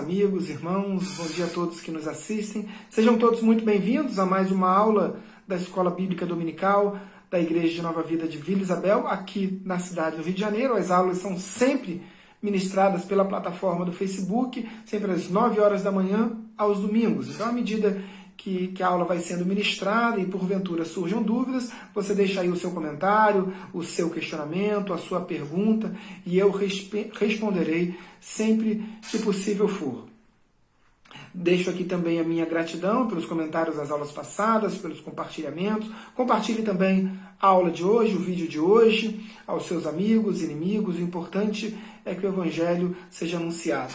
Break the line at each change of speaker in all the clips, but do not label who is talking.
amigos, irmãos, bom dia a todos que nos assistem. Sejam todos muito bem-vindos a mais uma aula da Escola Bíblica Dominical da Igreja de Nova Vida de Vila Isabel, aqui na cidade do Rio de Janeiro. As aulas são sempre ministradas pela plataforma do Facebook, sempre às 9 horas da manhã, aos domingos. Então, à medida que a aula vai sendo ministrada e porventura surjam dúvidas, você deixa aí o seu comentário, o seu questionamento, a sua pergunta, e eu responderei sempre que possível for. Deixo aqui também a minha gratidão pelos comentários das aulas passadas, pelos compartilhamentos. Compartilhe também a aula de hoje, o vídeo de hoje, aos seus amigos, inimigos. O importante é que o Evangelho seja anunciado.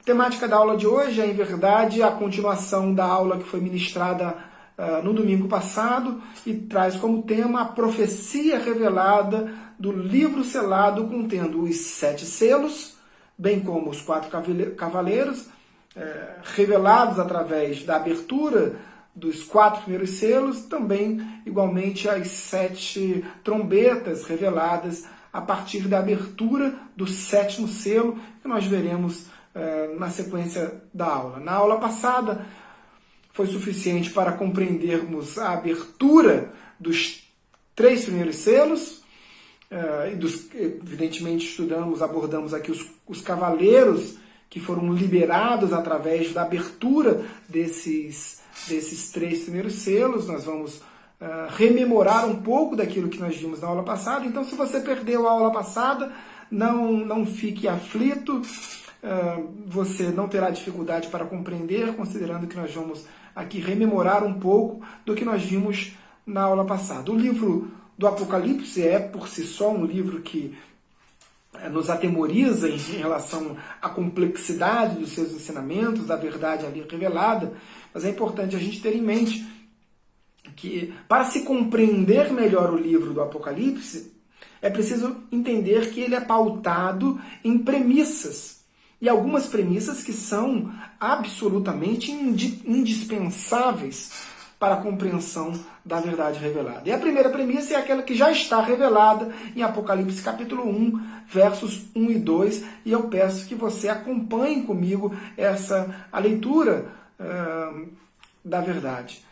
A temática da aula de hoje é, em verdade, a continuação da aula que foi ministrada no domingo passado e traz como tema a profecia revelada do livro selado contendo os 7 selos, bem como os 4 cavaleiros, revelados através da abertura dos 4 primeiros selos, também, igualmente, as 7 trombetas reveladas a partir da abertura do 7º selo, que nós veremos na sequência da aula. Na aula passada, foi suficiente para compreendermos a abertura dos 3 primeiros selos, evidentemente abordamos aqui os cavaleiros que foram liberados através da abertura desses 3 primeiros selos. Nós vamos rememorar um pouco daquilo que nós vimos na aula passada. Então, se você perdeu a aula passada, não fique aflito, você não terá dificuldade para compreender, considerando que nós vamos aqui rememorar um pouco do que nós vimos na aula passada. O livro do Apocalipse é, por si só, um livro que nos atemoriza em relação à complexidade dos seus ensinamentos, da verdade ali revelada, mas é importante a gente ter em mente que, para se compreender melhor o livro do Apocalipse, é preciso entender que ele é pautado em premissas, e algumas premissas que são absolutamente indispensáveis para a compreensão da verdade revelada. E a primeira premissa é aquela que já está revelada em Apocalipse capítulo 1, versos 1 e 2, e eu peço que você acompanhe comigo a leitura da verdade.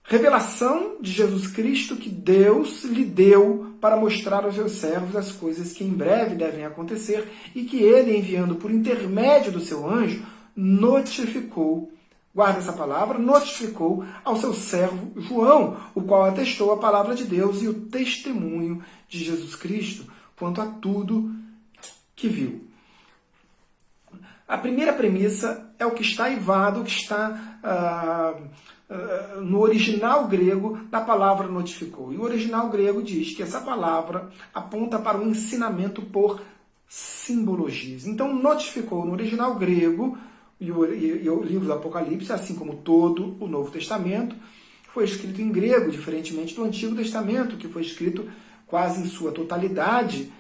Revelação de Jesus Cristo que Deus lhe deu para mostrar aos seus servos as coisas que em breve devem acontecer e que ele, enviando por intermédio do seu anjo, notificou, guarda essa palavra, notificou ao seu servo João, o qual atestou a palavra de Deus e o testemunho de Jesus Cristo quanto a tudo que viu. A primeira premissa é o que está eivado, o que está no original grego da palavra notificou. E o original grego diz que essa palavra aponta para o ensinamento por simbologias. Então, notificou no original grego, e o livro do Apocalipse, assim como todo o Novo Testamento, foi escrito em grego, diferentemente do Antigo Testamento, que foi escrito quase em sua totalidade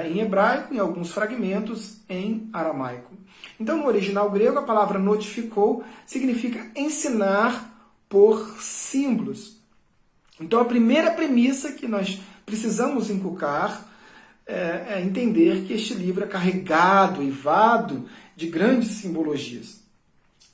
em hebraico, em alguns fragmentos em aramaico. Então, no original grego, a palavra notificou significa ensinar por símbolos. Então, a primeira premissa que nós precisamos inculcar é entender que este livro é carregado, eivado de grandes simbologias.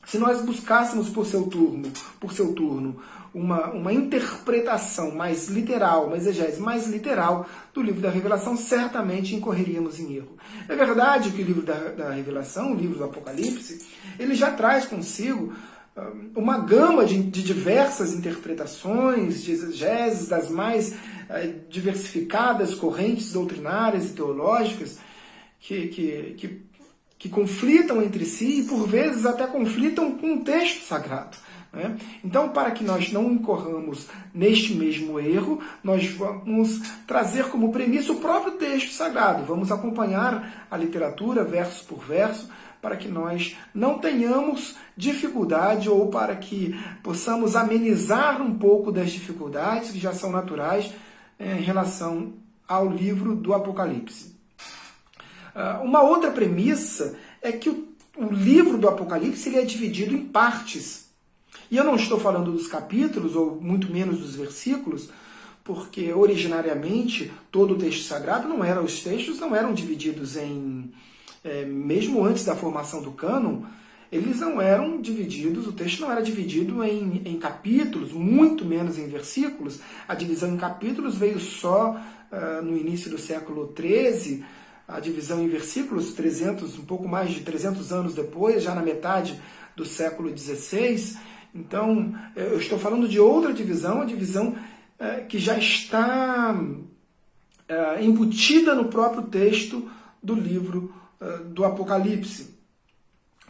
Se nós buscássemos por seu turno, uma interpretação mais literal, uma exegese mais literal do livro da Revelação, certamente incorreríamos em erro. É verdade que o livro da Revelação, o livro do Apocalipse, ele já traz consigo uma gama de diversas interpretações, de exegeses das mais diversificadas correntes doutrinárias e teológicas que conflitam entre si e, por vezes, até conflitam com o texto sagrado. Né? Então, para que nós não incorramos neste mesmo erro, nós vamos trazer como premissa o próprio texto sagrado. Vamos acompanhar a literatura, verso por verso, para que nós não tenhamos dificuldade ou para que possamos amenizar um pouco das dificuldades que já são naturais em relação ao livro do Apocalipse. Uma outra premissa é que o livro do Apocalipse ele é dividido em partes. E eu não estou falando dos capítulos, ou muito menos dos versículos, porque originariamente todo o texto sagrado os textos não eram divididos em mesmo antes da formação do cânon, eles não eram divididos, o texto não era dividido em capítulos, muito menos em versículos. A divisão em capítulos veio só no início do século XIII, a divisão em versículos, um pouco mais de 300 anos depois, já na metade do século XVI. Então, eu estou falando de outra divisão, a divisão que já está embutida no próprio texto do livro do Apocalipse.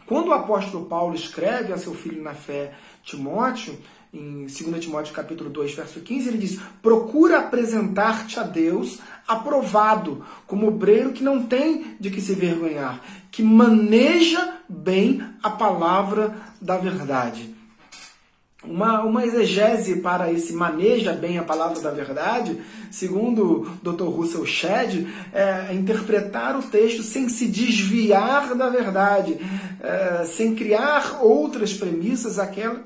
Quando o apóstolo Paulo escreve a seu filho na fé, Timóteo, em 2 Timóteo capítulo 2, verso 15, ele diz: procura apresentar-te a Deus aprovado, como obreiro que não tem de que se vergonhar, que maneja bem a palavra da verdade. Uma exegese para esse maneja bem a palavra da verdade, segundo o Dr. Russell Shedd, é interpretar o texto sem se desviar da verdade, sem criar outras premissas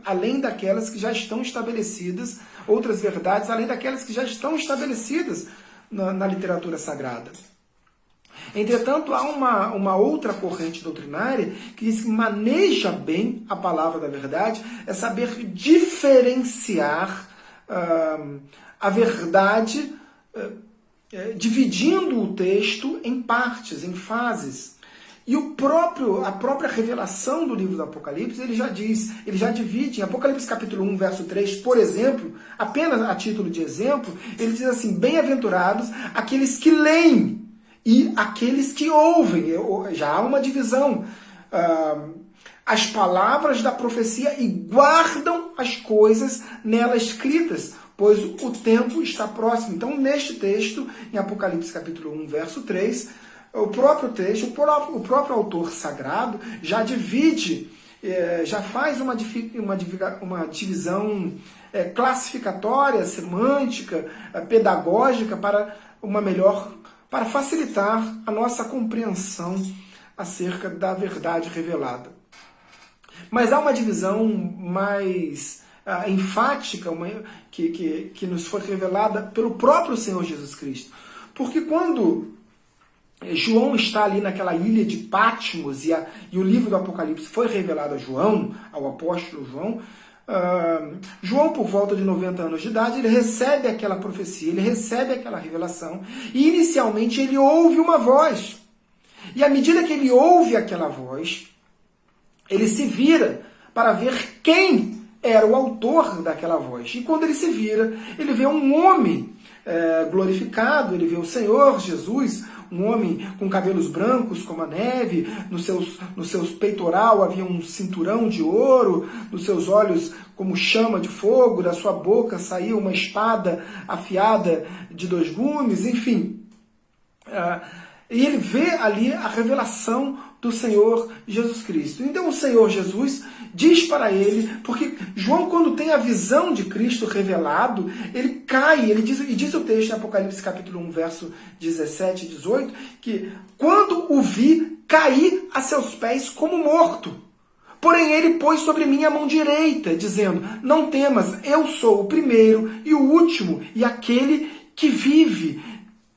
além daquelas que já estão estabelecidas, outras verdades além daquelas que já estão estabelecidas na literatura sagrada. Entretanto, há uma outra corrente doutrinária que diz que maneja bem a palavra da verdade, é saber diferenciar a verdade, dividindo o texto em partes, em fases. E a própria revelação do livro do Apocalipse, ele já divide, em Apocalipse capítulo 1, verso 3, por exemplo, apenas a título de exemplo, ele diz assim: bem-aventurados aqueles que leem e aqueles que ouvem. Já há uma divisão. As palavras da profecia e guardam as coisas nela escritas, pois o tempo está próximo. Então, neste texto, em Apocalipse capítulo 1, verso 3, o próprio texto, o próprio autor sagrado já divide, já faz uma divisão classificatória, semântica, pedagógica para facilitar a nossa compreensão acerca da verdade revelada. Mas há uma divisão mais enfática, que nos foi revelada pelo próprio Senhor Jesus Cristo. Porque quando João está ali naquela ilha de Patmos e o livro do Apocalipse foi revelado a João, ao apóstolo João, João, por volta de 90 anos de idade, ele recebe aquela profecia, ele recebe aquela revelação, e inicialmente ele ouve uma voz. E à medida que ele ouve aquela voz, ele se vira para ver quem era o autor daquela voz. E quando ele se vira, ele vê um homem glorificado, ele vê o Senhor Jesus, um homem com cabelos brancos como a neve, nos seus peitoral havia um cinturão de ouro, nos seus olhos como chama de fogo, da sua boca saía uma espada afiada de 2 gumes, enfim. E ele vê ali a revelação do Senhor Jesus Cristo. Então o Senhor Jesus diz para ele, porque João, quando tem a visão de Cristo revelado, ele cai, e diz o texto em Apocalipse capítulo 1, verso 17 e 18, que quando o vi, caí a seus pés como morto. Porém ele pôs sobre mim a mão direita, dizendo: não temas, eu sou o primeiro e o último, e aquele que vive.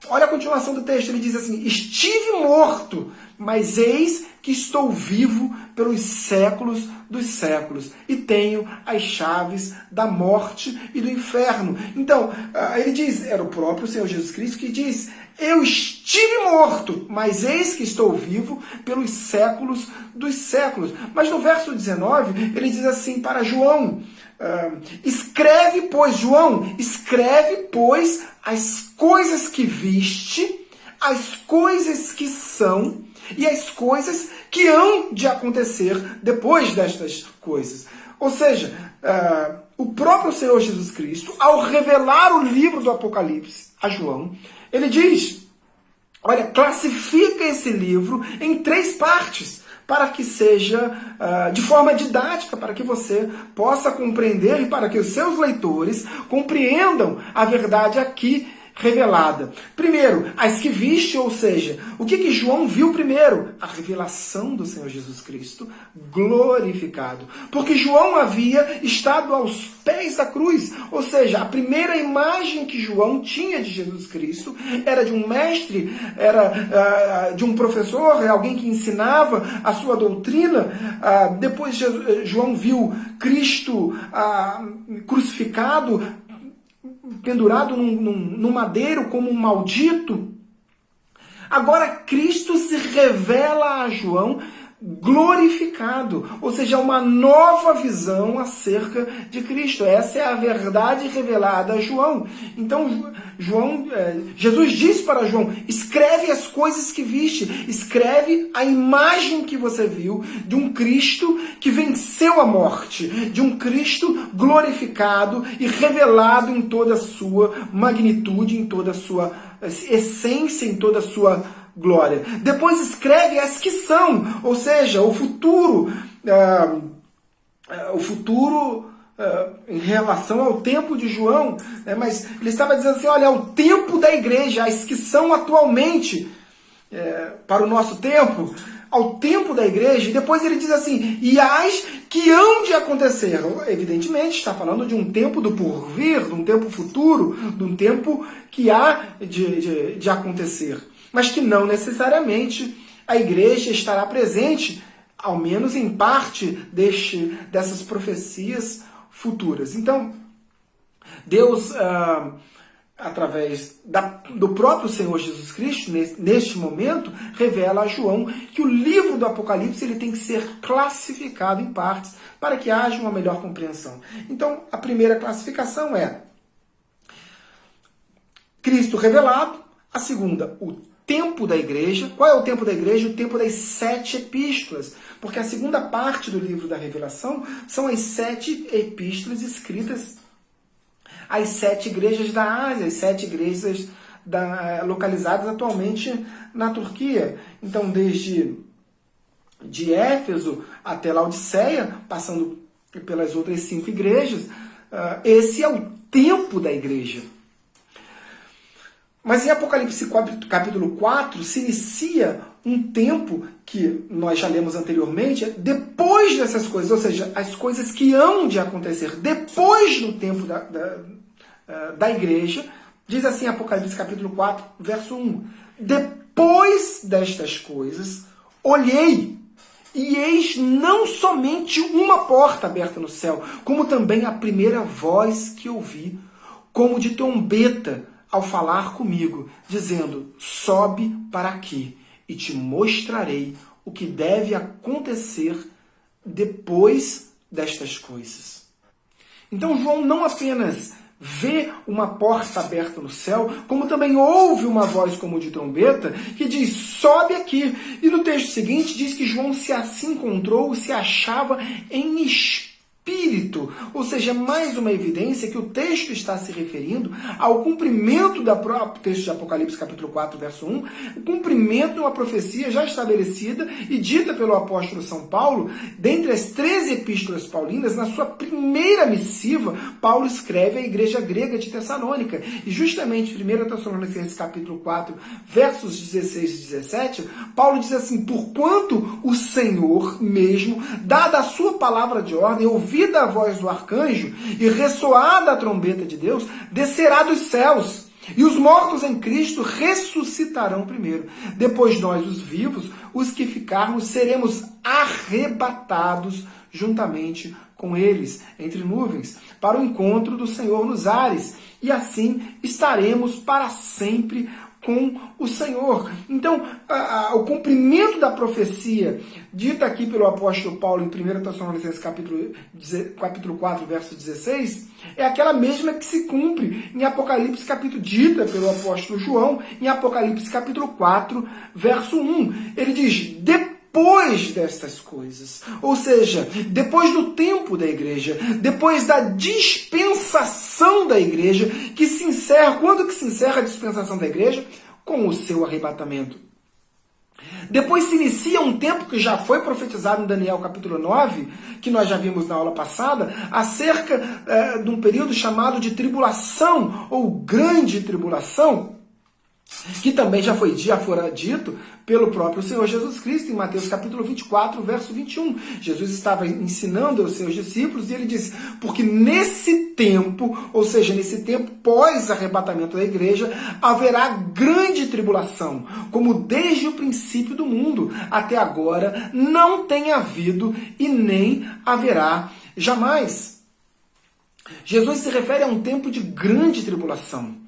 Olha a continuação do texto, ele diz assim: estive morto, mas eis que estou vivo pelos séculos dos séculos, e tenho as chaves da morte e do inferno. Então, ele diz, era o próprio Senhor Jesus Cristo que diz: eu estive morto, mas eis que estou vivo pelos séculos dos séculos. Mas no verso 19, ele diz assim para João: escreve, pois, João, escreve, pois, as coisas que viste, as coisas que são e as coisas que hão de acontecer depois destas coisas. Ou seja, o próprio Senhor Jesus Cristo, ao revelar o livro do Apocalipse a João, ele diz, olha, classifica esse livro em 3 partes, para que seja de forma didática, para que você possa compreender e para que os seus leitores compreendam a verdade aqui revelada. Primeiro, as que viste, ou seja, o que João viu primeiro? A revelação do Senhor Jesus Cristo glorificado. Porque João havia estado aos pés da cruz, ou seja, a primeira imagem que João tinha de Jesus Cristo era de um mestre, era de um professor, alguém que ensinava a sua doutrina. Depois João viu Cristo crucificado, pendurado num madeiro como um maldito. Agora Cristo se revela a João glorificado, ou seja, uma nova visão acerca de Cristo. Essa é a verdade revelada a João. Então, Jesus disse para João: escreve as coisas que viste, escreve a imagem que você viu de um Cristo que venceu a morte, de um Cristo glorificado e revelado em toda a sua magnitude, em toda a sua essência, em toda a sua glória. Depois escreve as que são, ou seja, o futuro em relação ao tempo de João, né? Mas ele estava dizendo assim, olha, é o tempo da igreja, as que são atualmente para o nosso tempo, ao tempo da igreja. E depois ele diz assim, e as que hão de acontecer. Evidentemente está falando de um tempo do porvir, de um tempo futuro, de um tempo que há de acontecer, mas que não necessariamente a igreja estará presente, ao menos em parte dessas profecias futuras. Então, Deus, através do próprio Senhor Jesus Cristo, neste momento, revela a João que o livro do Apocalipse ele tem que ser classificado em partes para que haja uma melhor compreensão. Então, a primeira classificação é Cristo revelado. A segunda, o tempo da igreja. Qual é o tempo da igreja? O tempo das 7 epístolas. Porque a segunda parte do livro da Revelação são as 7 epístolas escritas às 7 igrejas da Ásia, as 7 igrejas localizadas atualmente na Turquia. Então, desde de Éfeso até Laodiceia, passando pelas outras 5 igrejas, esse é o tempo da igreja. Mas em Apocalipse capítulo 4 se inicia um tempo que nós já lemos anteriormente, depois dessas coisas, ou seja, as coisas que hão de acontecer depois do tempo da igreja. Diz assim Apocalipse capítulo 4, verso 1. Depois destas coisas, olhei, e eis não somente uma porta aberta no céu, como também a primeira voz que ouvi, como de trombeta, ao falar comigo, dizendo, sobe para aqui, e te mostrarei o que deve acontecer depois destas coisas. Então João não apenas vê uma porta aberta no céu, como também ouve uma voz como de trombeta, que diz, sobe aqui. E no texto seguinte diz que João se encontrou, se achava em espírito, ou seja, mais uma evidência que o texto está se referindo ao cumprimento do próprio texto de Apocalipse capítulo 4, verso 1, o cumprimento de uma profecia já estabelecida e dita pelo apóstolo São Paulo, dentre as 13 epístolas paulinas, na sua primeira missiva, Paulo escreve à igreja grega de Tessalônica, e justamente 1 Tessalonicenses capítulo 4, versos 16 e 17, Paulo diz assim, porquanto o Senhor mesmo, dada a sua palavra de ordem, ouvida a voz do arcanjo e ressoada a trombeta de Deus, descerá dos céus, e os mortos em Cristo ressuscitarão primeiro. Depois nós, os vivos, os que ficarmos, seremos arrebatados juntamente com eles, entre nuvens, para o encontro do Senhor nos ares, e assim estaremos para sempre com o Senhor. Então, o cumprimento da profecia dita aqui pelo apóstolo Paulo em 1 Tessalonicenses capítulo 4, verso 16, é aquela mesma que se cumpre em Apocalipse capítulo, dita pelo apóstolo João em Apocalipse capítulo 4, verso 1. Ele diz, depois destas coisas, ou seja, depois do tempo da igreja, depois da dispensação da igreja, que se encerra, quando que se encerra a dispensação da igreja? Com o seu arrebatamento. Depois se inicia um tempo que já foi profetizado em Daniel capítulo 9, que nós já vimos na aula passada, acerca de um período chamado de tribulação, ou grande tribulação, que também já fora dito pelo próprio Senhor Jesus Cristo, em Mateus capítulo 24, verso 21. Jesus estava ensinando aos seus discípulos e ele disse, porque nesse tempo, ou seja, nesse tempo pós-arrebatamento da igreja, haverá grande tribulação, como desde o princípio do mundo até agora não tem havido e nem haverá jamais. Jesus se refere a um tempo de grande tribulação.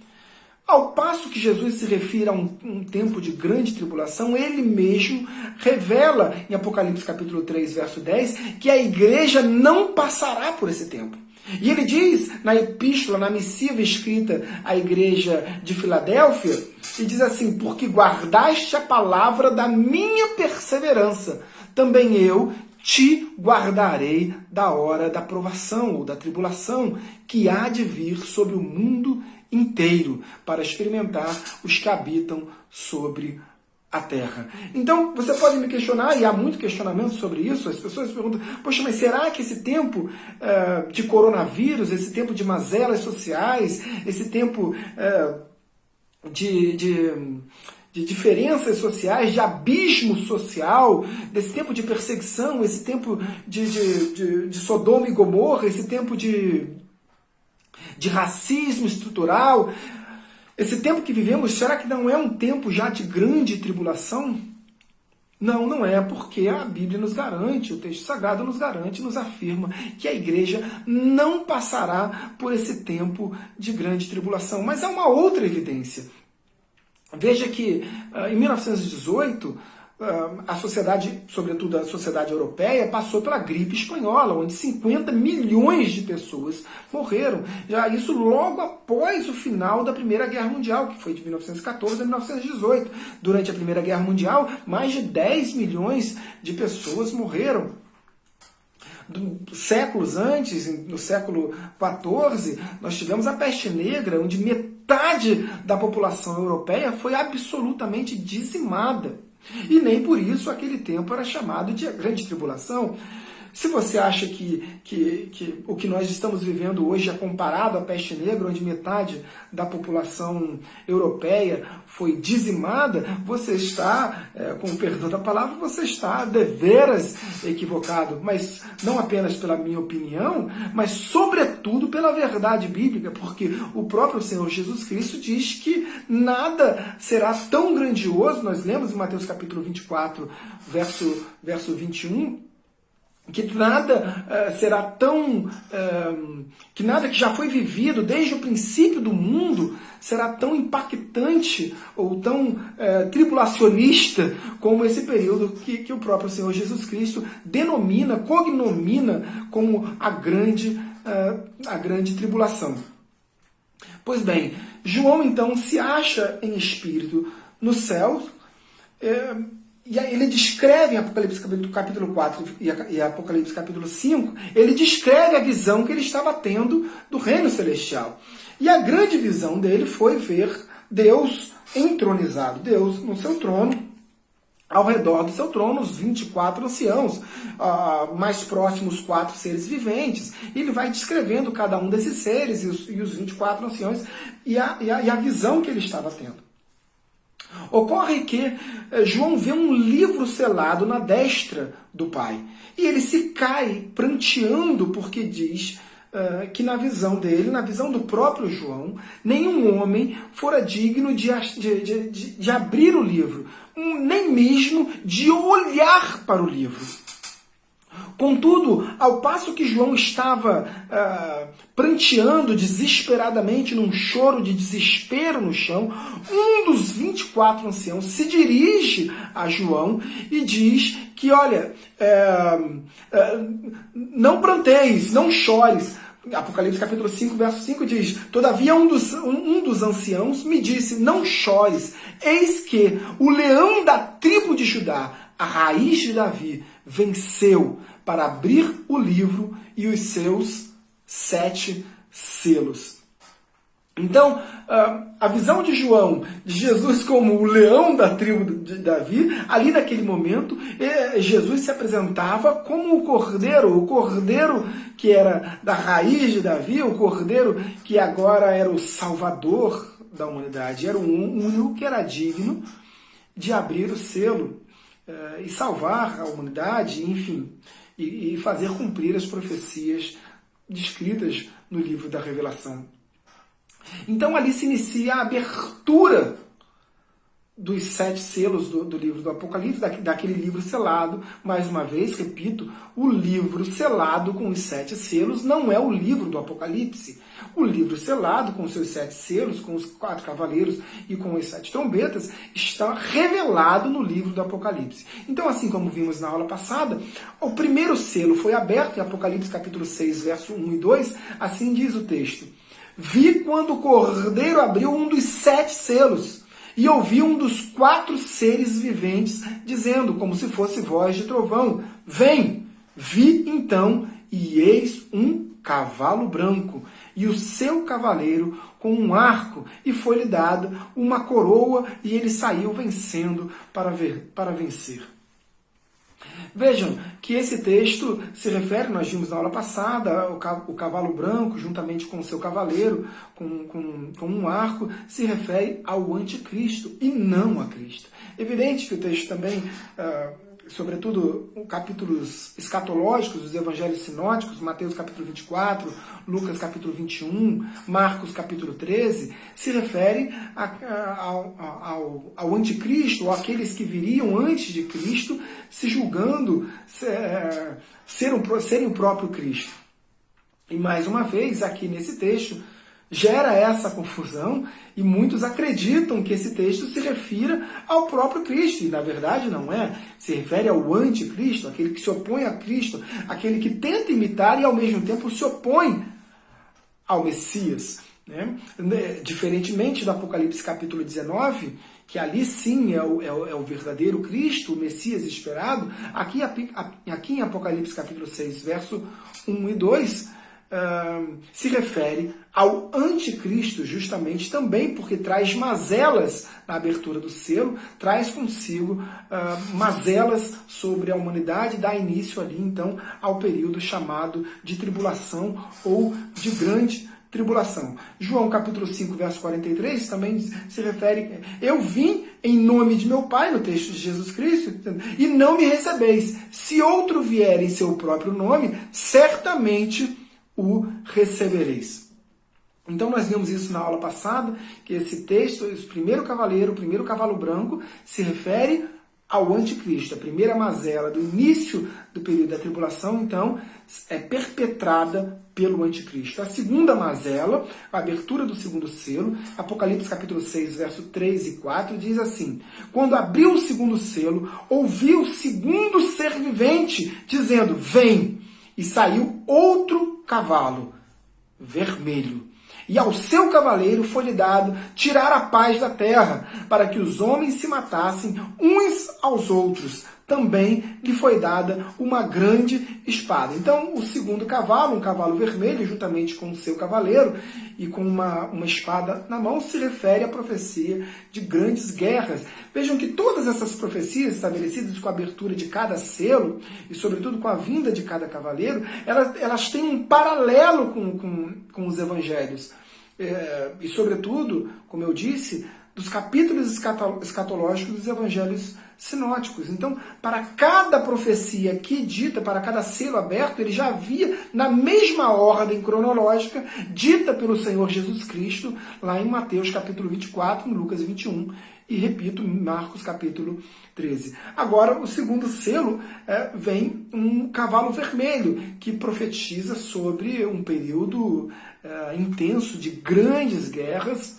Ao passo que Jesus se refere a um tempo de grande tribulação, ele mesmo revela em Apocalipse capítulo 3, verso 10, que a igreja não passará por esse tempo. E ele diz na epístola, na missiva escrita à igreja de Filadélfia, e diz assim, porque guardaste a palavra da minha perseverança, também eu te guardarei da hora da provação ou da tribulação que há de vir sobre o mundo inteiro para experimentar os que habitam sobre a terra. Então, você pode me questionar, e há muito questionamento sobre isso, as pessoas perguntam, poxa, mas será que esse tempo de coronavírus, esse tempo de mazelas sociais, esse tempo de diferenças sociais, de abismo social, desse tempo de perseguição, esse tempo de Sodoma e Gomorra, esse tempo de racismo estrutural, esse tempo que vivemos, será que não é um tempo já de grande tribulação? Não, não é, porque a Bíblia nos garante, o texto sagrado nos garante, nos afirma que a igreja não passará por esse tempo de grande tribulação. Mas há uma outra evidência. Veja que em 1918, a sociedade, sobretudo a sociedade europeia, passou pela gripe espanhola, onde 50 milhões de pessoas morreram. Já isso logo após o final da Primeira Guerra Mundial, que foi de 1914 a 1918. Durante a Primeira Guerra Mundial, mais de 10 milhões de pessoas morreram. Séculos antes, no século XIV, nós tivemos a peste negra, onde metade da população europeia foi absolutamente dizimada. E nem por isso aquele tempo era chamado de grande tribulação. Se você acha que o que nós estamos vivendo hoje é comparado à peste negra, onde metade da população europeia foi dizimada, você está, com o perdão da palavra, você está deveras equivocado. Mas não apenas pela minha opinião, mas sobretudo pela verdade bíblica, porque o próprio Senhor Jesus Cristo diz que nada será tão grandioso, nós lemos em Mateus capítulo 24, verso 21, que nada será tão... que nada que já foi vivido desde o princípio do mundo será tão impactante ou tão tribulacionista como esse período que o próprio Senhor Jesus Cristo cognomina como a grande tribulação. Pois bem, João então se acha em espírito no céu, e aí ele descreve em Apocalipse capítulo 4 e Apocalipse capítulo 5, ele descreve a visão que ele estava tendo do reino celestial. E a grande visão dele foi ver Deus entronizado, Deus no seu trono, ao redor do seu trono, os 24 anciãos, mais próximos 4 seres viventes. E ele vai descrevendo cada um desses seres e os 24 anciãos e a visão que ele estava tendo. Ocorre que João vê um livro selado na destra do Pai. E ele se cai pranteando porque diz que na visão dele, na visão do próprio João, nenhum homem fora digno de abrir o livro, nem mesmo de olhar para o livro. Contudo, ao passo que João estava pranteando desesperadamente num choro de desespero no chão, um dos 24 anciãos se dirige a João e diz que, olha, não pranteis, não chores. Apocalipse capítulo 5, verso 5 diz, todavia um dos anciãos me disse, não chores, eis que o leão da tribo de Judá, a raiz de Davi, venceu para abrir o livro e os seus 7 selos. Então, a visão de João, de Jesus como o leão da tribo de Davi, ali naquele momento, Jesus se apresentava como o cordeiro que era da raiz de Davi, o cordeiro que agora era o salvador da humanidade, era o único que era digno de abrir o selo e salvar a humanidade, enfim, e fazer cumprir as profecias descritas no livro da Revelação. Então ali se inicia a abertura dos 7 selos do livro do Apocalipse, daquele livro selado. Mais uma vez, repito, o livro selado com os 7 selos não é o livro do Apocalipse. O livro selado com os seus 7 selos, com os 4 cavaleiros e com as 7 trombetas, está revelado no livro do Apocalipse. Então, assim como vimos na aula passada, o primeiro selo foi aberto em Apocalipse capítulo 6, verso 1 e 2, assim diz o texto: Vi quando o cordeiro abriu um dos 7 selos, e ouvi um dos 4 seres viventes dizendo, como se fosse voz de trovão: Vem! Vi então, e eis um cavalo branco, e o seu cavaleiro com um arco, e foi-lhe dada uma coroa, e ele saiu vencendo para vencer. Vejam que esse texto se refere, nós vimos na aula passada, o cavalo branco, juntamente com o seu cavaleiro, com um arco, se refere ao anticristo e não a Cristo. Evidente que o texto também, sobretudo capítulos escatológicos dos evangelhos sinóticos, Mateus capítulo 24, Lucas capítulo 21, Marcos capítulo 13, se refere ao anticristo, ou àqueles que viriam antes de Cristo, se julgando serem o próprio Cristo. E mais uma vez, aqui nesse texto, gera essa confusão e muitos acreditam que esse texto se refira ao próprio Cristo, e na verdade não é. Se refere ao anticristo, aquele que se opõe a Cristo, aquele que tenta imitar e ao mesmo tempo se opõe ao Messias, né? Diferentemente do Apocalipse capítulo 19, que ali sim é o verdadeiro Cristo, o Messias esperado, aqui em Apocalipse capítulo 6, verso 1 e 2, se refere ao anticristo, justamente também porque traz mazelas na abertura do selo, traz consigo mazelas sobre a humanidade, dá início ali então ao período chamado de tribulação ou de grande tribulação. João capítulo 5, verso 43 também se refere: eu vim em nome de meu Pai, no texto de Jesus Cristo, e não me recebeis. Se outro vier em seu próprio nome, certamente o recebereis. Então nós vimos isso na aula passada, que esse texto, o primeiro cavalo branco, se refere ao anticristo. A primeira mazela do início do período da tribulação, então, é perpetrada pelo anticristo. A segunda mazela, a abertura do segundo selo, Apocalipse capítulo 6, verso 3 e 4, diz assim: quando abriu o segundo selo, ouvi o segundo ser vivente dizendo: vem! E saiu outro cavalo vermelho, e ao seu cavaleiro foi-lhe dado tirar a paz da terra, para que os homens se matassem uns aos outros. Também lhe foi dada uma grande espada. Então, o segundo cavalo, um cavalo vermelho, juntamente com o seu cavaleiro e com uma espada na mão, se refere à profecia de grandes guerras. Vejam que todas essas profecias estabelecidas com a abertura de cada selo e, sobretudo, com a vinda de cada cavaleiro, elas têm um paralelo com os evangelhos. E, sobretudo, como eu disse, dos capítulos escatológicos dos evangelhos sinóticos. Então, para cada profecia aqui dita, para cada selo aberto, ele já havia, na mesma ordem cronológica, dita pelo Senhor Jesus Cristo, lá em Mateus capítulo 24, em Lucas 21, e, repito, em Marcos capítulo 13. Agora, o segundo selo vem um cavalo vermelho, que profetiza sobre um período intenso de grandes guerras,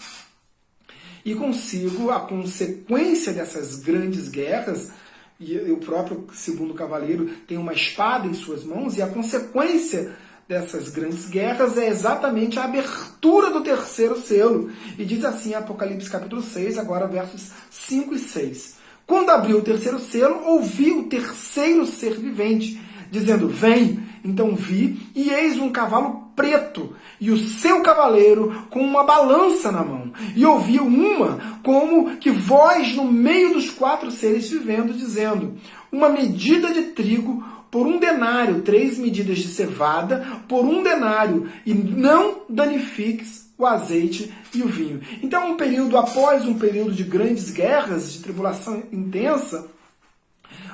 e consigo a consequência dessas grandes guerras, e o próprio segundo cavaleiro tem uma espada em suas mãos, e a consequência dessas grandes guerras é exatamente a abertura do terceiro selo. E diz assim, Apocalipse capítulo 6, agora versos 5 e 6. Quando abriu o terceiro selo, ouvi o terceiro ser vivente, dizendo: vem! Então vi, e eis um cavalo preto, e o seu cavaleiro com uma balança na mão. E ouvi uma como que voz no meio dos 4 seres vivendo, dizendo: uma medida de trigo por 1 denário, 3 medidas de cevada por 1 denário, e não danifiques o azeite e o vinho. Então, após um período de grandes guerras, de tribulação intensa,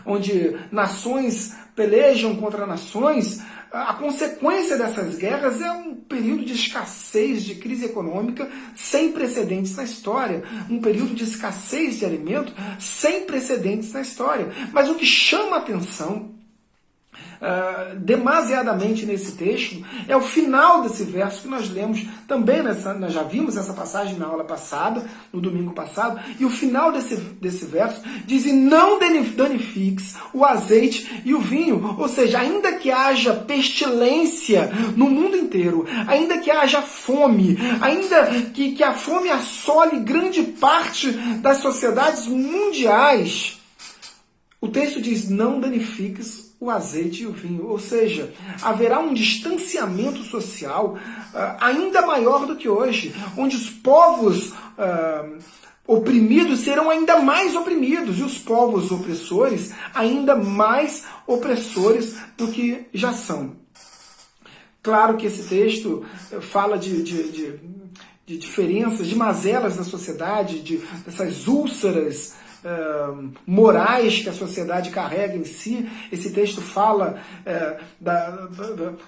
onde nações pelejam contra nações, a consequência dessas guerras é um período de escassez, de crise econômica sem precedentes na história. Um período de escassez de alimento sem precedentes na história. Mas o que chama a atenção demasiadamente nesse texto é o final desse verso que nós lemos também, nós já vimos essa passagem na aula passada, no domingo passado, e o final desse verso diz: e não danifiques o azeite e o vinho. Ou seja, ainda que haja pestilência no mundo inteiro, ainda que haja fome, ainda que a fome assole grande parte das sociedades mundiais, o texto diz: não danifiques o azeite e o vinho. Ou seja, haverá um distanciamento social ainda maior do que hoje, onde os povos oprimidos serão ainda mais oprimidos e os povos opressores ainda mais opressores do que já são. Claro que esse texto fala de diferenças, de mazelas da sociedade, dessas úlceras morais que a sociedade carrega em si. Esse texto fala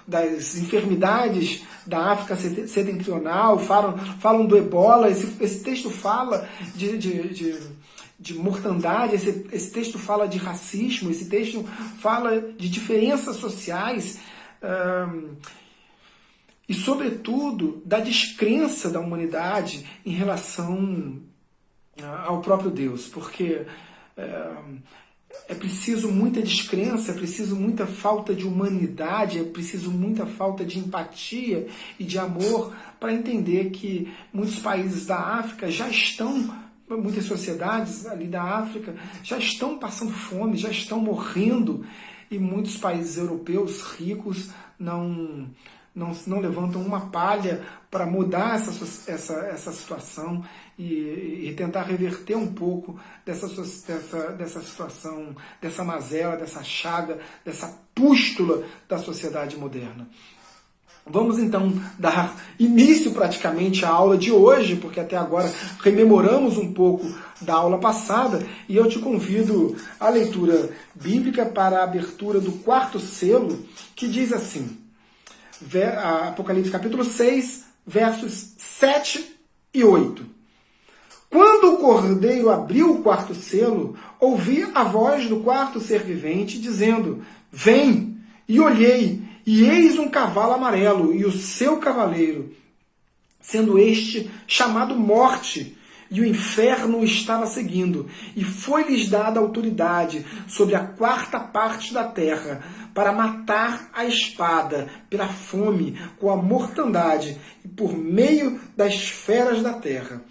das enfermidades da África setentrional, falam do ebola. Esse texto fala de mortandade, esse texto fala de racismo, esse texto fala de diferenças sociais e, sobretudo, da descrença da humanidade em relação ao próprio Deus, porque é preciso muita descrença, é preciso muita falta de humanidade, é preciso muita falta de empatia e de amor para entender que muitos países da África já estão, muitas sociedades ali da África já estão passando fome, já estão morrendo, e muitos países europeus ricos não levantam uma palha para mudar essa situação e tentar reverter um pouco dessa situação, dessa mazela, dessa chaga, dessa pústula da sociedade moderna. Vamos então dar início praticamente à aula de hoje, porque até agora rememoramos um pouco da aula passada, e eu te convido à leitura bíblica para a abertura do 4º selo, que diz assim: Apocalipse capítulo 6, versos 7 e 8. Quando o Cordeiro abriu o 4º selo, ouvi a voz do 4º ser vivente, dizendo: vem! E olhei, e eis um cavalo amarelo, e o seu cavaleiro, sendo este chamado Morte, e o inferno o estava seguindo, e foi-lhes dada autoridade sobre a 4ª parte da terra, para matar a espada, pela fome, com a mortandade, e por meio das feras da terra.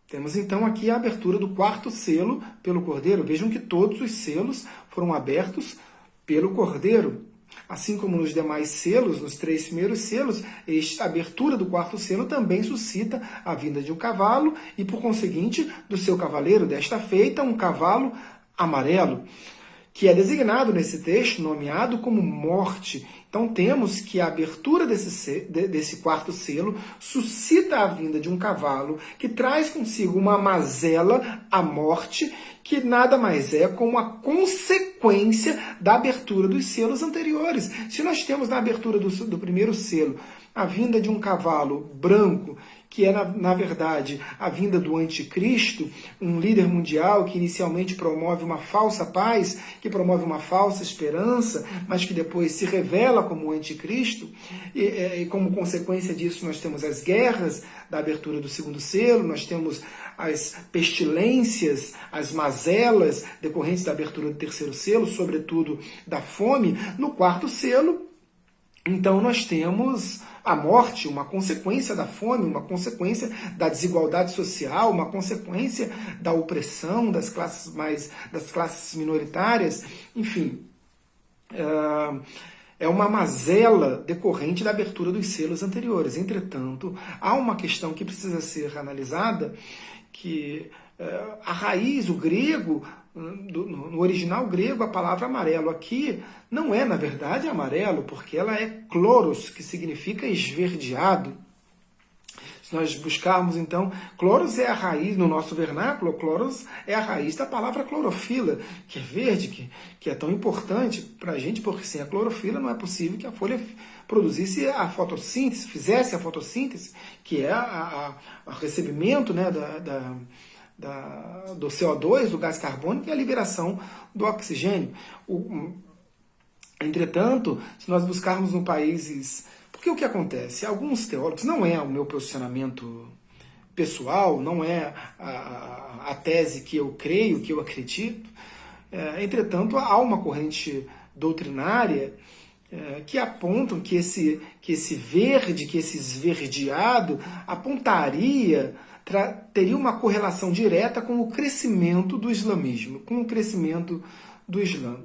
Temos então aqui a abertura do 4º selo pelo Cordeiro. Vejam que todos os selos foram abertos pelo Cordeiro. Assim como nos demais selos, nos 3 primeiros selos, a abertura do 4º selo também suscita a vinda de um cavalo e, por conseguinte, do seu cavaleiro. Desta feita, um cavalo amarelo, que é designado nesse texto, nomeado como Morte. Então temos que a abertura desse 4º selo suscita a vinda de um cavalo que traz consigo uma mazela, a morte, que nada mais é como a consequência da abertura dos selos anteriores. Se nós temos na abertura do 1º selo a vinda de um cavalo branco, que é, na verdade, a vinda do anticristo, um líder mundial que inicialmente promove uma falsa paz, que promove uma falsa esperança, mas que depois se revela como o anticristo, e como consequência disso nós temos as guerras da abertura do 2º selo, nós temos as pestilências, as mazelas decorrentes da abertura do 3º selo, sobretudo da fome. No 4º selo, então nós temos a morte, uma consequência da fome, uma consequência da desigualdade social, uma consequência da opressão das classes minoritárias, enfim. é uma mazela decorrente da abertura dos selos anteriores. Entretanto, há uma questão que precisa ser analisada, que a raiz, o grego, no original grego, a palavra amarelo aqui não é, na verdade, amarelo, porque ela é chloros, que significa esverdeado. Se nós buscarmos, então, chloros é a raiz, no nosso vernáculo, chloros é a raiz da palavra clorofila, que é verde, que é tão importante para a gente, porque sem a clorofila não é possível que a folha produzisse a fotossíntese, fizesse a fotossíntese, que é o recebimento, né, do CO2, do gás carbônico, e a liberação do oxigênio. Entretanto, se nós buscarmos em países... Porque o que acontece? Alguns teólogos, não é o meu posicionamento pessoal, não é a tese que eu creio, que eu acredito, entretanto, há uma corrente doutrinária que apontam que esse verde, que esse esverdeado, apontaria, teria uma correlação direta com o crescimento do islamismo, com o crescimento do Islã.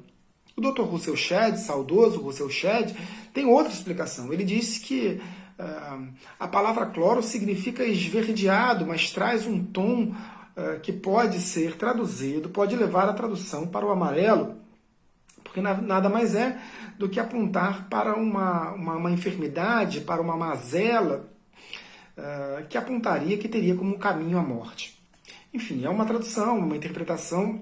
O Dr. Russell Shedd, saudoso Russell Shedd, tem outra explicação. Ele disse que a palavra cloro significa esverdeado, mas traz um tom que pode ser traduzido, pode levar a tradução para o amarelo, porque nada mais é do que apontar para uma enfermidade, para uma mazela, que apontaria que teria como caminho a morte. Enfim, é uma tradução, uma interpretação.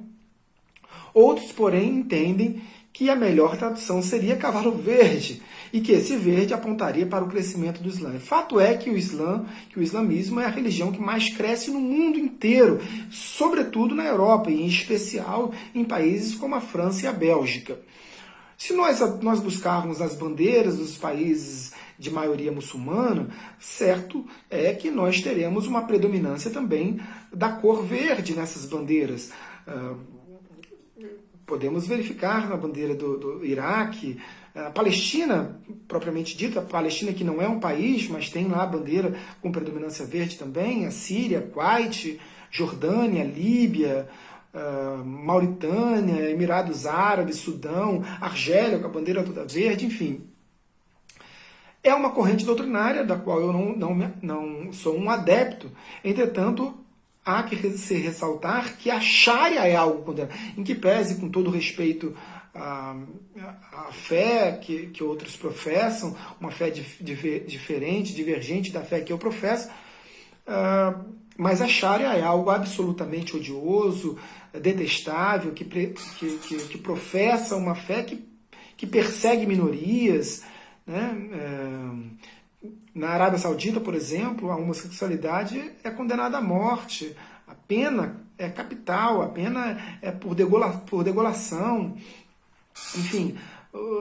Outros, porém, entendem que a melhor tradução seria cavalo verde, e que esse verde apontaria para o crescimento do Islã. Fato é que o islamismo é a religião que mais cresce no mundo inteiro, sobretudo na Europa, e em especial em países como a França e a Bélgica. Se nós buscarmos as bandeiras dos países de maioria muçulmana, certo é que nós teremos uma predominância também da cor verde nessas bandeiras. Podemos verificar na bandeira do Iraque, a Palestina, propriamente dita, a Palestina que não é um país, mas tem lá a bandeira com predominância verde também, a Síria, Kuwait, Jordânia, Líbia, Mauritânia, Emirados Árabes, Sudão, Argélia com a bandeira toda verde, enfim. É uma corrente doutrinária da qual eu não sou um adepto, entretanto, há que se ressaltar que a Sharia é algo condenado, em que pese, com todo respeito à fé que outros professam, uma fé diferente, divergente da fé que eu professo, mas a Sharia é algo absolutamente odioso, detestável, que professa uma fé que persegue minorias, né? Na Arábia Saudita, por exemplo, a homossexualidade é condenada à morte. A pena é capital, a pena é por degolação. Enfim,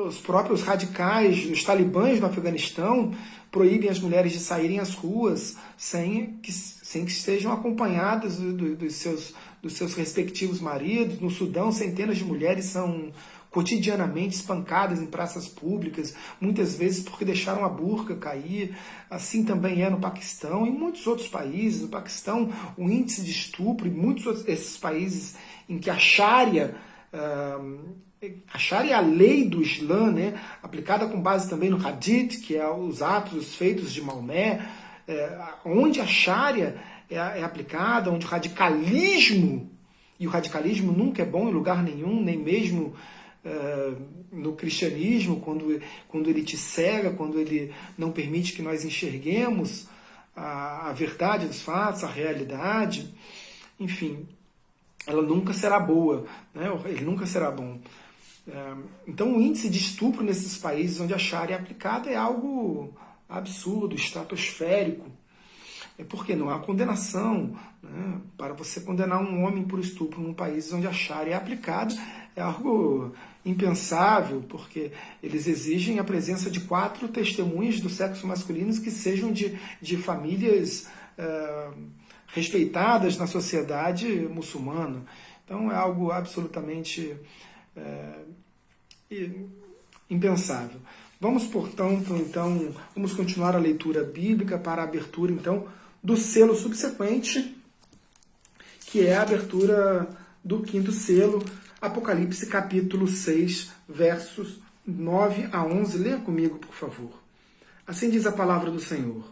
os próprios radicais, os talibãs no Afeganistão, proíbem as mulheres de saírem às ruas sem que estejam acompanhadas dos seus respectivos maridos. No Sudão, centenas de mulheres são cotidianamente espancadas em praças públicas, muitas vezes porque deixaram a burca cair. Assim também é no Paquistão e em muitos outros países. No Paquistão, o índice de estupro, e muitos desses países em que a Sharia é a lei do Islã, né, aplicada com base também no Hadith, que é os atos, os feitos de Maomé, onde a Sharia é aplicada, onde o radicalismo, e o radicalismo nunca é bom em lugar nenhum, nem mesmo no cristianismo, quando ele te cega, quando ele não permite que nós enxerguemos a verdade dos fatos, a realidade, enfim, ela nunca será boa, né? Ele nunca será bom. Então o índice de estupro nesses países onde a Sharia é aplicada é algo absurdo, estratosférico. Porque não há condenação, né? Para você condenar um homem por estupro num país onde a Sharia é aplicada é algo impensável, porque eles exigem a presença de 4 testemunhas do sexo masculino que sejam de famílias respeitadas na sociedade muçulmana. Então é algo absolutamente impensável. Vamos, portanto, então, vamos continuar a leitura bíblica para a abertura, então, do selo subsequente, que é a abertura do 5º selo, Apocalipse capítulo 6, versos 9 a 11, leia comigo, por favor. Assim diz a palavra do Senhor.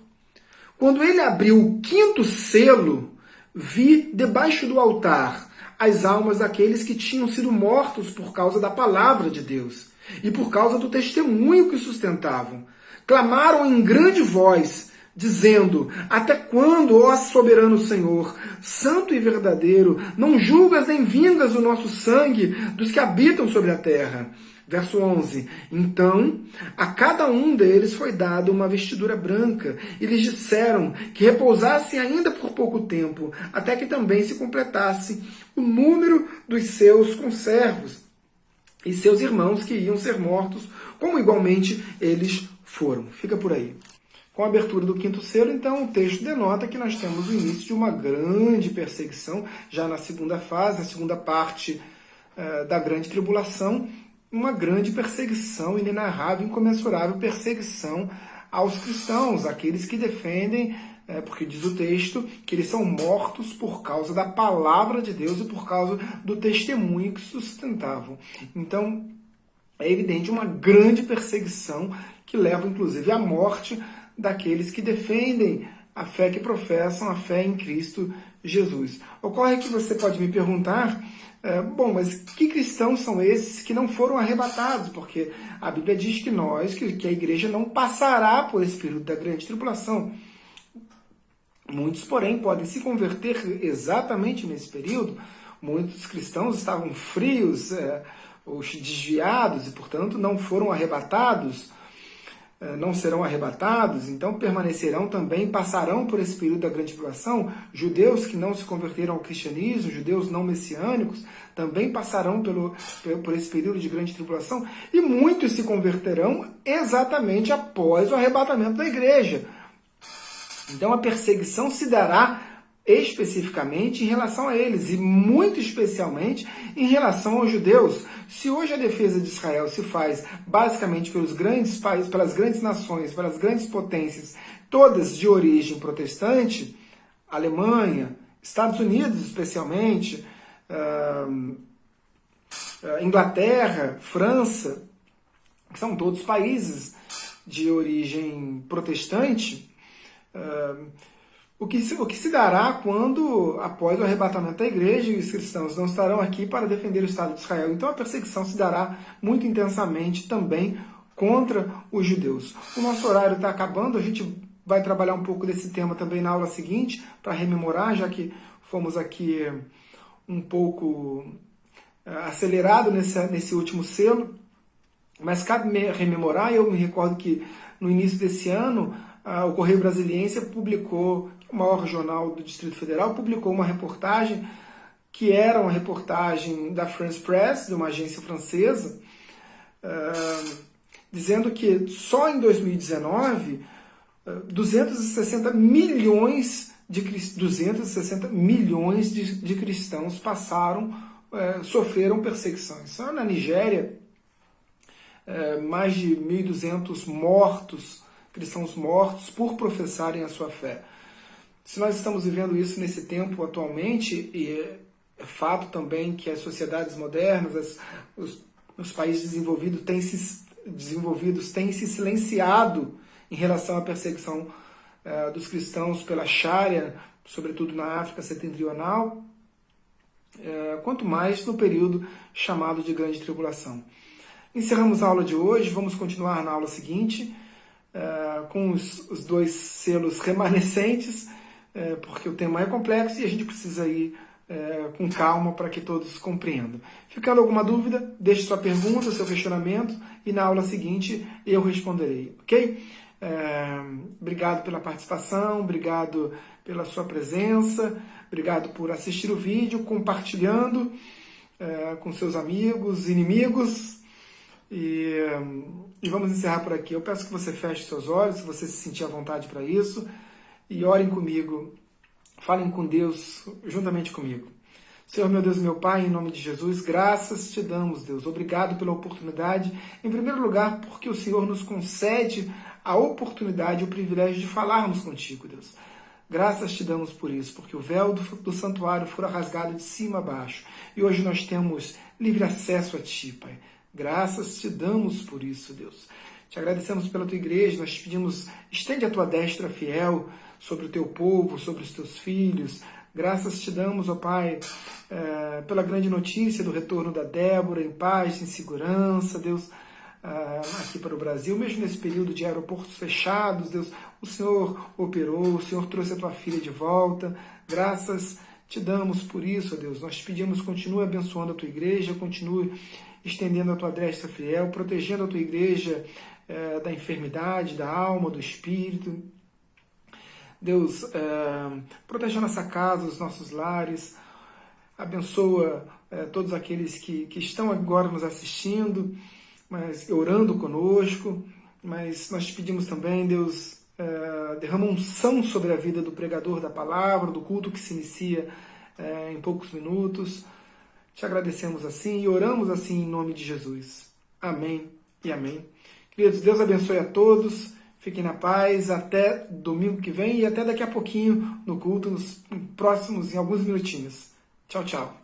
Quando ele abriu o 5º selo, vi debaixo do altar as almas daqueles que tinham sido mortos por causa da palavra de Deus e por causa do testemunho que sustentavam. Clamaram em grande voz, dizendo: até quando, ó soberano Senhor, santo e verdadeiro, não julgas nem vingas o nosso sangue dos que habitam sobre a terra? Verso 11. Então, a cada um deles foi dada uma vestidura branca, e lhes disseram que repousassem ainda por pouco tempo, até que também se completasse o número dos seus conservos e seus irmãos que iam ser mortos, como igualmente eles foram. Fica por aí. Com a abertura do 5º selo, então, o texto denota que nós temos o início de uma grande perseguição, já na segunda fase, na segunda parte da grande tribulação, uma grande perseguição inenarrável, incomensurável perseguição aos cristãos, aqueles que defendem, porque diz o texto, que eles são mortos por causa da palavra de Deus e por causa do testemunho que sustentavam. Então, é evidente uma grande perseguição que leva, inclusive, à morte daqueles que defendem a fé que professam, a fé em Cristo Jesus. Ocorre que você pode me perguntar, mas que cristãos são esses que não foram arrebatados? Porque a Bíblia diz que que a igreja não passará por esse período da grande tribulação. Muitos, porém, podem se converter exatamente nesse período. Muitos cristãos estavam frios, ou desviados, e, portanto, não foram arrebatados, não serão arrebatados, então permanecerão também, passarão por esse período da grande tribulação. Judeus que não se converteram ao cristianismo, judeus não messiânicos, também passarão por esse período de grande tribulação, e muitos se converterão exatamente após o arrebatamento da igreja. Então a perseguição se dará especificamente em relação a eles, e muito especialmente em relação aos judeus. Se hoje a defesa de Israel se faz basicamente pelos grandes países, pelas grandes nações, pelas grandes potências, todas de origem protestante, Alemanha, Estados Unidos especialmente, Inglaterra, França, que são todos países de origem protestante, o que se dará quando, após o arrebatamento da igreja, os cristãos não estarão aqui para defender o Estado de Israel. Então a perseguição se dará muito intensamente também contra os judeus. O nosso horário está acabando, a gente vai trabalhar um pouco desse tema também na aula seguinte, para rememorar, já que fomos aqui um pouco acelerado nesse último selo. Mas cabe rememorar, eu me recordo que no início desse ano, o Correio Brasiliense publicou, o maior jornal do Distrito Federal, publicou uma reportagem que era uma reportagem da France Press, de uma agência francesa, dizendo que só em 2019, 260 milhões de cristãos sofreram perseguições. Só na Nigéria, mais de 1.200 cristãos mortos por professarem a sua fé. Se nós estamos vivendo isso nesse tempo atualmente, e é fato também que as sociedades modernas, os países desenvolvidos têm se silenciado em relação à perseguição dos cristãos pela Sharia, sobretudo na África setentrional, quanto mais no período chamado de Grande Tribulação. Encerramos a aula de hoje, vamos continuar na aula seguinte, com os 2 selos remanescentes, porque o tema é complexo e a gente precisa ir com calma para que todos compreendam. Ficando alguma dúvida, deixe sua pergunta, seu questionamento, e na aula seguinte eu responderei, ok? Obrigado pela participação, obrigado pela sua presença, obrigado por assistir o vídeo, compartilhando com seus amigos, inimigos, e vamos encerrar por aqui. Eu peço que você feche seus olhos, se você se sentir à vontade para isso, e orem comigo, falem com Deus juntamente comigo. Senhor, meu Deus e meu Pai, em nome de Jesus, graças te damos, Deus. Obrigado pela oportunidade, em primeiro lugar, porque o Senhor nos concede a oportunidade e o privilégio de falarmos contigo, Deus. Graças te damos por isso, porque o véu do santuário fora rasgado de cima a baixo, e hoje nós temos livre acesso a ti, Pai. Graças te damos por isso, Deus. Te agradecemos pela tua igreja, nós te pedimos, estende a tua destra fiel sobre o teu povo, sobre os teus filhos. Graças te damos, ó Pai, pela grande notícia do retorno da Débora em paz, em segurança, Deus, aqui para o Brasil, mesmo nesse período de aeroportos fechados, Deus, o Senhor operou, o Senhor trouxe a tua filha de volta. Graças te damos por isso, ó Deus. Nós te pedimos, continue abençoando a tua igreja, continue estendendo a tua destra fiel, protegendo a tua igreja da enfermidade, da alma, do espírito. Deus, protege a nossa casa, os nossos lares, abençoa todos aqueles que estão agora nos assistindo, mas orando conosco, mas nós te pedimos também, Deus, derrama unção sobre a vida do pregador da palavra, do culto que se inicia em poucos minutos. Te agradecemos assim e oramos assim em nome de Jesus. Amém e amém. Queridos, Deus abençoe a todos. Fiquem na paz, até domingo que vem e até daqui a pouquinho no culto, nos próximos, em alguns minutinhos. Tchau, tchau.